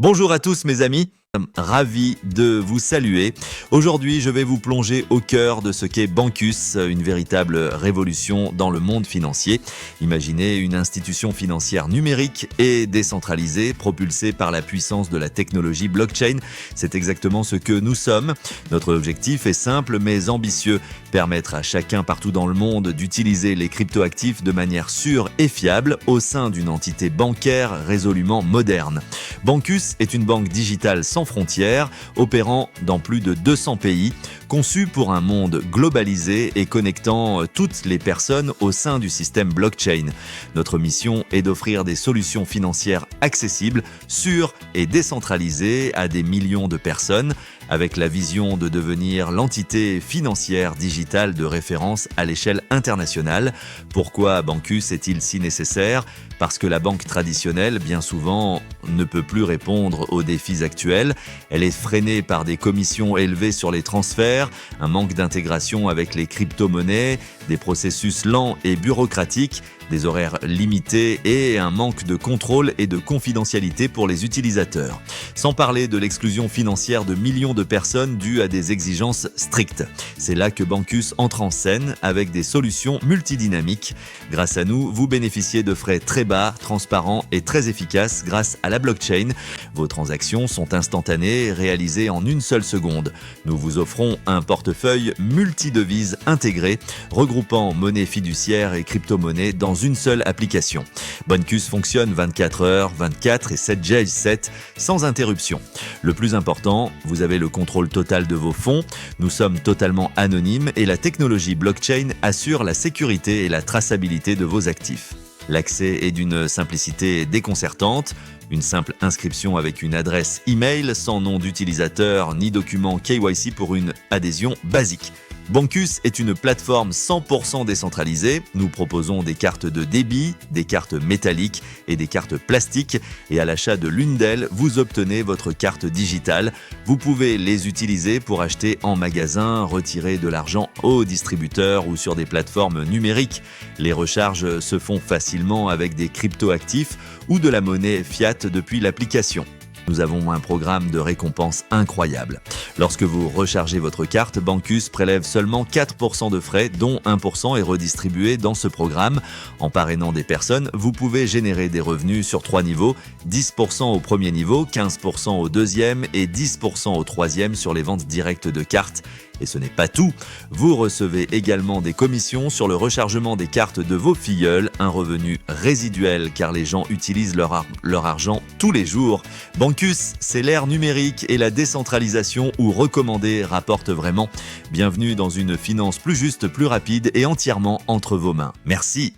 Bonjour à tous mes amis, ravi de vous saluer. Aujourd'hui, je vais vous plonger au cœur de ce qu'est Bankus, une véritable révolution dans le monde financier. Imaginez une institution financière numérique et décentralisée, propulsée par la puissance de la technologie blockchain. C'est exactement ce que nous sommes. Notre objectif est simple mais ambitieux, permettre à chacun partout dans le monde d'utiliser les cryptoactifs de manière sûre et fiable au sein d'une entité bancaire résolument moderne. Bankus est une banque digitale sans frontières, opérant dans plus de 200 pays, conçue pour un monde globalisé et connectant toutes les personnes au sein du système blockchain. Notre mission est d'offrir des solutions financières accessibles, sûres et décentralisées à des millions de personnes, avec la vision de devenir l'entité financière digitale de référence à l'échelle internationale. Pourquoi Bankus est-il si nécessaire ? Parce que la banque traditionnelle, bien souvent, ne peut plus répondre aux défis actuels. Elle est freinée par des commissions élevées sur les transferts, un manque d'intégration avec les crypto-monnaies, des processus lents et bureaucratiques, des horaires limités et un manque de contrôle et de confidentialité pour les utilisateurs. Sans parler de l'exclusion financière de millions de personnes due à des exigences strictes. C'est là que Bankus entre en scène avec des solutions multidynamiques. Grâce à nous, vous bénéficiez de frais très bas, transparents et très efficaces grâce à la blockchain. Vos transactions sont instantanées, réalisées en une seule seconde. Nous vous offrons un portefeuille multidevises intégré, regroupant monnaie fiduciaire et crypto-monnaie dans une seule application. Bankus fonctionne 24h/24 et 7 jours/7 sans interruption. Le plus important, vous avez le contrôle total de vos fonds. Nous sommes totalement anonymes et la technologie blockchain assure la sécurité et la traçabilité de vos actifs. L'accès est d'une simplicité déconcertante. Une simple inscription avec une adresse email sans nom d'utilisateur ni document KYC pour une adhésion basique. Bankus est une plateforme 100% décentralisée. Nous proposons des cartes de débit, des cartes métalliques et des cartes plastiques. Et à l'achat de l'une d'elles, vous obtenez votre carte digitale. Vous pouvez les utiliser pour acheter en magasin, retirer de l'argent au distributeur ou sur des plateformes numériques. Les recharges se font facilement avec des cryptoactifs ou de la monnaie fiat depuis l'application. Nous avons un programme de récompense incroyable. Lorsque vous rechargez votre carte, Bankus prélève seulement 4% de frais, dont 1% est redistribué dans ce programme. En parrainant des personnes, vous pouvez générer des revenus sur 3 niveaux, 10% au premier niveau, 15% au deuxième et 10% au troisième sur les ventes directes de cartes. Et ce n'est pas tout, vous recevez également des commissions sur le rechargement des cartes de vos filleuls, un revenu résiduel car les gens utilisent leur argent tous les jours. Bankus, c'est l'ère numérique et la décentralisation où recommander rapporte vraiment. Bienvenue dans une finance plus juste, plus rapide et entièrement entre vos mains. Merci.